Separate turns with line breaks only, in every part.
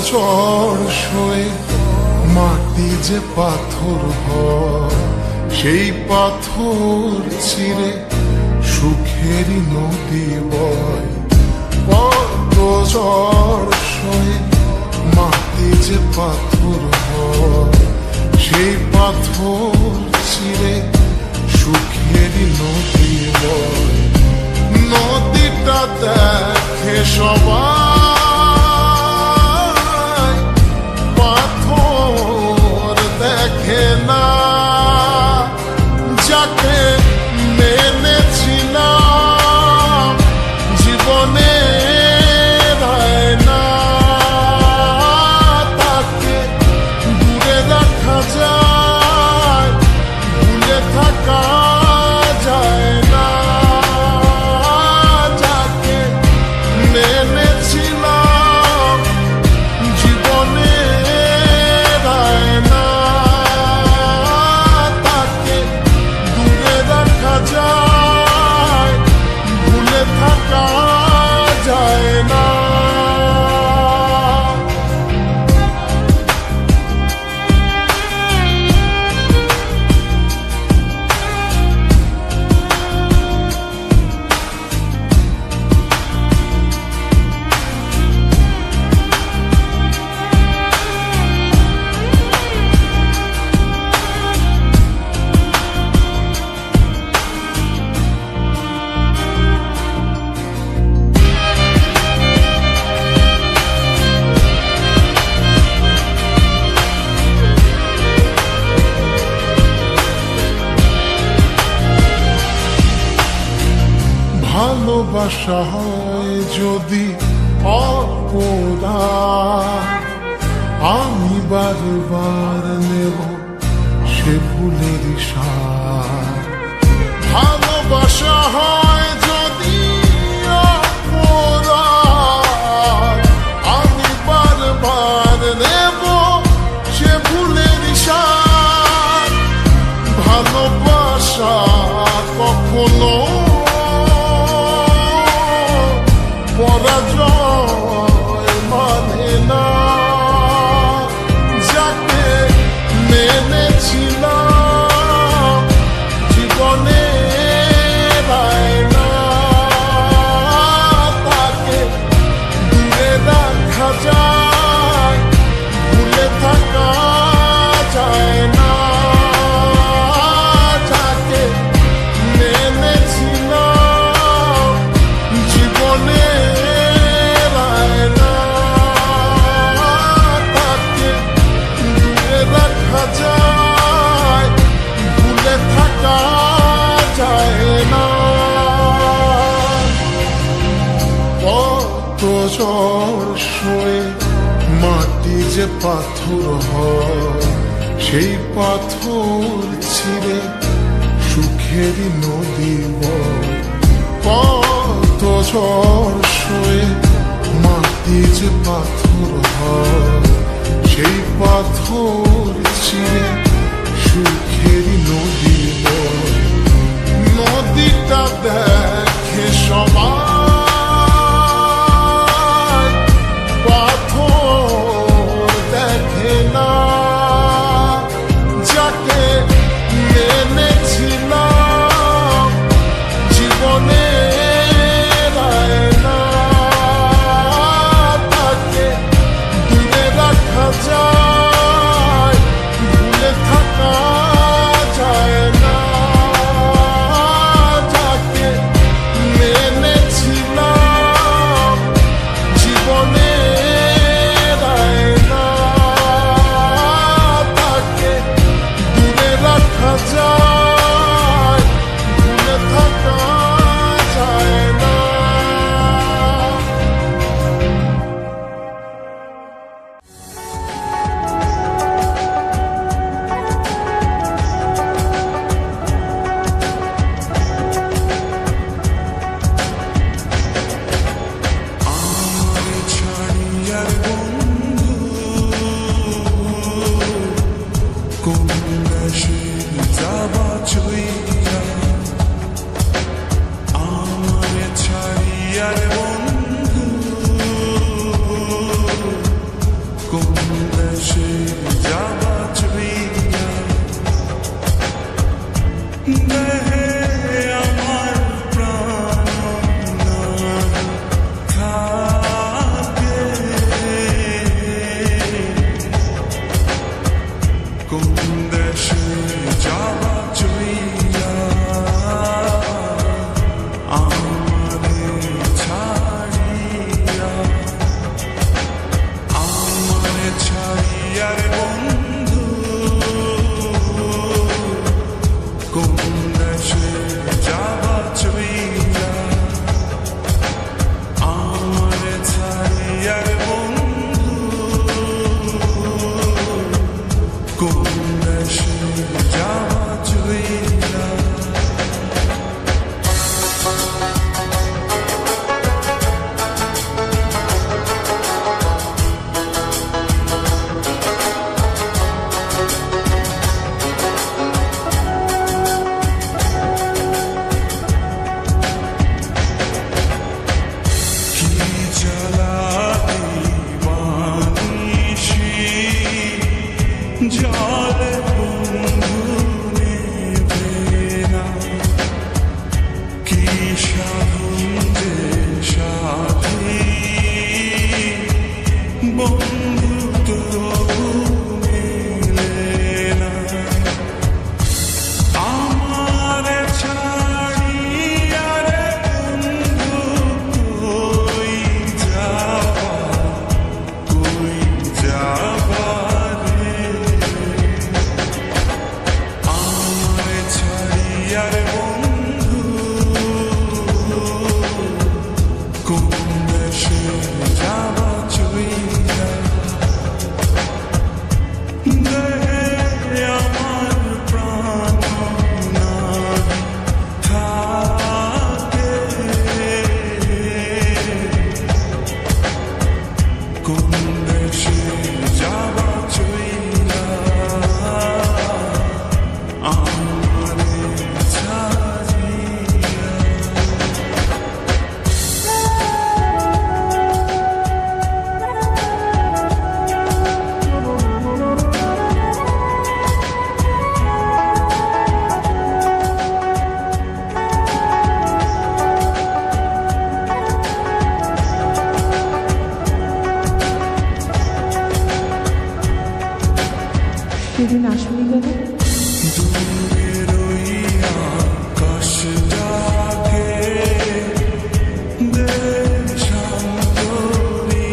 ঝড় সয়ে মাটি যে পাথর হয়, সেই পাথর চিরে সুখেরই নদী বয়। কত ঝড় সয়ে মাটি যে পাথর হয়, সেই পাথর চিরে সুখেরই নদী বয়। নদীটা দেখে সবাই, পাথর দেখে না। যাকে মেনেছিলাম জীবনে না, তাকে দূরে রাখা যায়, ভুলে থাকা যায় না। যাকে মেনেছিলাম জীবনে না, তাকে দূরে রাখা যায়, ভুলে থাকা যায় না। ভালোবাসা হয় যদি অপরাধ, আমি বারবার নেব সে ফুলের সার। ভালোবাসা হয় যদি অপরাধ, আমি বারবার নেব সে ফুলের সার। ভালোবাসা কখনো পরাজয় মানে না। যাকে মেনেছিলাম জীবনে না, তাকে দূরে রাখা যায়, ভুলে থাকা যায় না। যাকে মেনেছিলাম জীবনে যায়, ভুলে থাকা যায় না। কত ঝড় সয়ে মাটি যে পাথর হয়, সেই পাথর ছিঁড়ে সুখেরই নদী বয়। কত ঝড় সয়ে মাটি যে পাথর হয়, সেই পাথর চিরে সুখেরই নদী বয়। নদীটা দেখে সবাই, পাথর দেখে না। যাকে মেনেছিলাম জীবনে না,
দেশে যাবা চইলা দেহে আমার প্রাণ থাকে কোন দেশে যাবা চইলা আমারে ছাড়িয়া রে বন্ধু কোন দেশে যাবা চইলা আমারে ছাড়িয়া রে বন্ধু কোন দেশে যাবা চইলা জলে বন্ধু নেবে না কি সাধন যে সাথী বন্ধু তো মেলে না আমার ছাড়িয়া রে বন্ধু কই যাবা রে বন্ধু কোন দেশে যাবা চইলা দেহে আমার প্রাণ থাকে কোন দেশে যাবা চইলা
সেদিন আসনি কেন?
দূরের ওই আকাশ ডাকে দেশান্তরী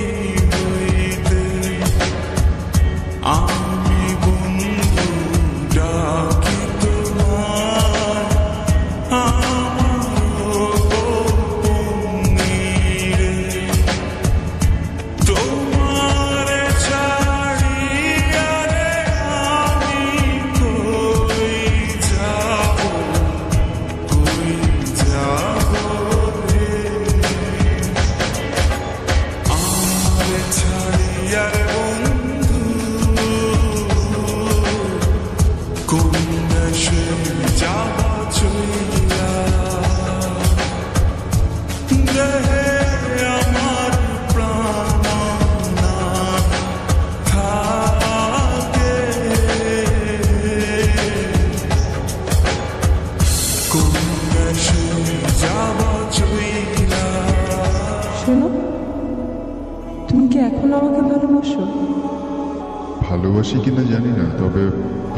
হইতে আমি বন্ধু ডাকি তোমার আমার গোপনীরে তোমার ছাড়িয়া রে আমি কই যাব রে আমার ছাড়িয়া রে বন্ধু কোন দেশে যাবা চইলা দেহে আমার প্রাণ থাকে কোন দেশে যাবা চইলা
শোনো, তুমি কি এখন আমাকে ভালোবাসো?
ভালোবাসি কিনা জানি না, তবে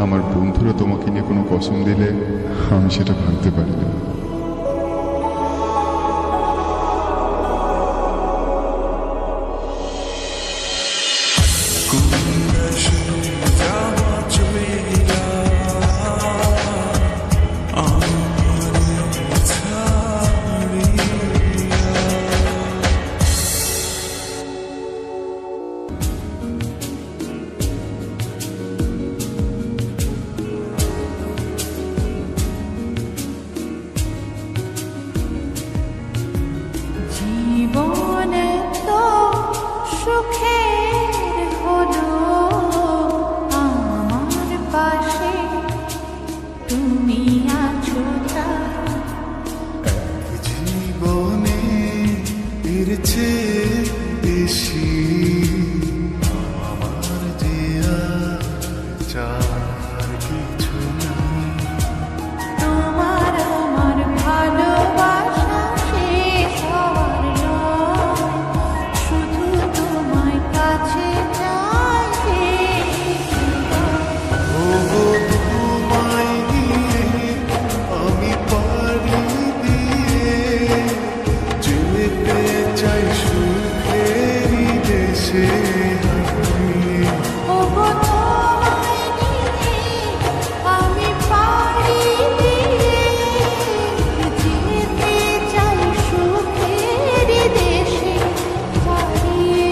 আমার বন্ধুরা তোমাকে নিয়ে কোনো কসম দিলে আমি সেটা ভাঙতে পারি না।
কোন দেশে যাবা চইলা আমারে ছাড়িয়া
জীবনে তো সুখের হলো আমার পাশে তুমি আছো তাই
জীবনে এর চেয়ে বেশি আমার যে
সুখেরই দেশে হারিয়ে
ওগো তোমায় নিয়ে আমি পাড়ি দিয়ে যেতে চাই সুখের দেশে হারিয়ে।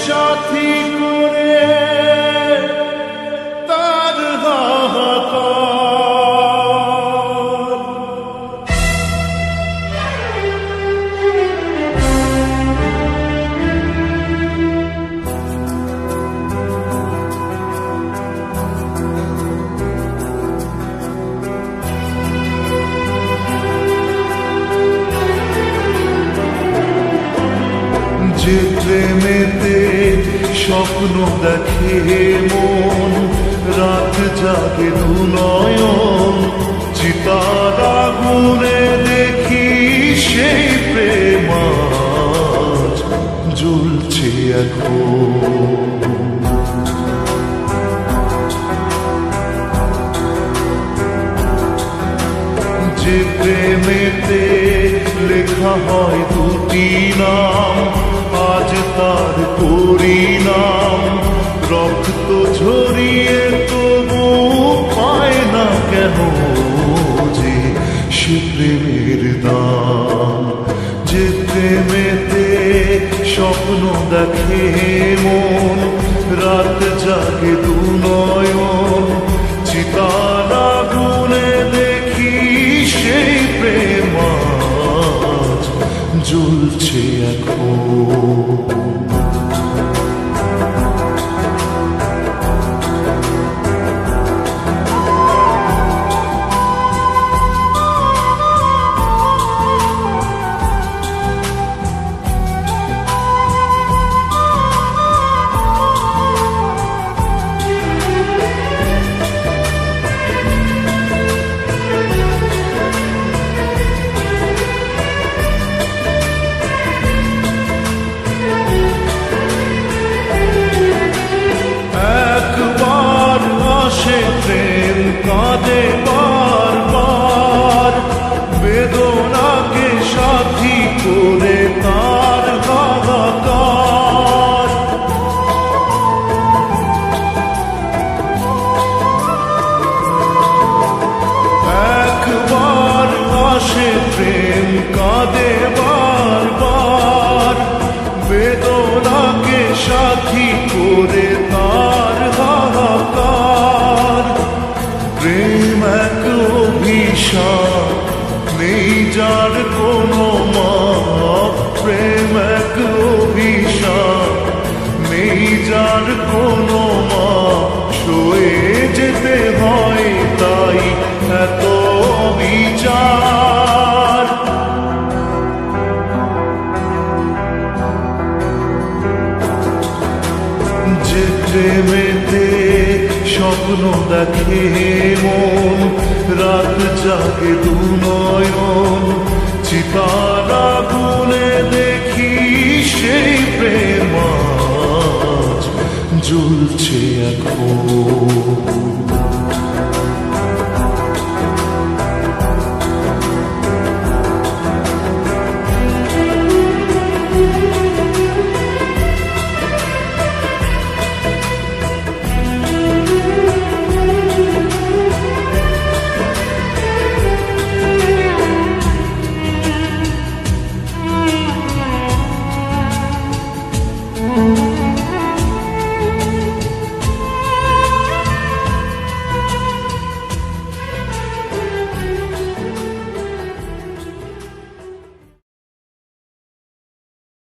সাথী করে তার হাহাকার। যে প্রেমেতে স্বপ্ন দেখে মন, রাত জাগে দু নয়ন, চিতার আগুনে দেখি সেই প্রেম আজ জ্বলছে এখন। যে প্রেমেতে লেখা হয় দুটি নাম, আজ তার পরিণাম রক্ত ঝরিয়ে তবু পায় না কেন যে সে প্রেমের দাম। যে প্রেমেতে স্বপ্ন দেখে মন, রাত জাগে দু নয়ন, চিতার আগুনে দেখি সেই প্রেম আজ জ্বলছে এখন। একবার আসে প্রেম কাঁদে বারবার, বেদনাকে সাথী করে তার হাহাকার। একবার আসে প্রেম কাঁদে বারবার, বেদনাকে সাথী করে তার হাহাকার। প্রেম এক অভিশাপ, নেই যার কোনো মাপ। প্রেম এক অভিশাপ, নেই যার কোনো মাপ। সয়ে যেতে হয় তাই এত বিচার। যে প্রেমেতে স্বপ্ন দেখে মন, রাত জাগে দু নয়ন, চিতার আগুনে দেখি সেই প্রেম আজ জ্বলছে এখন।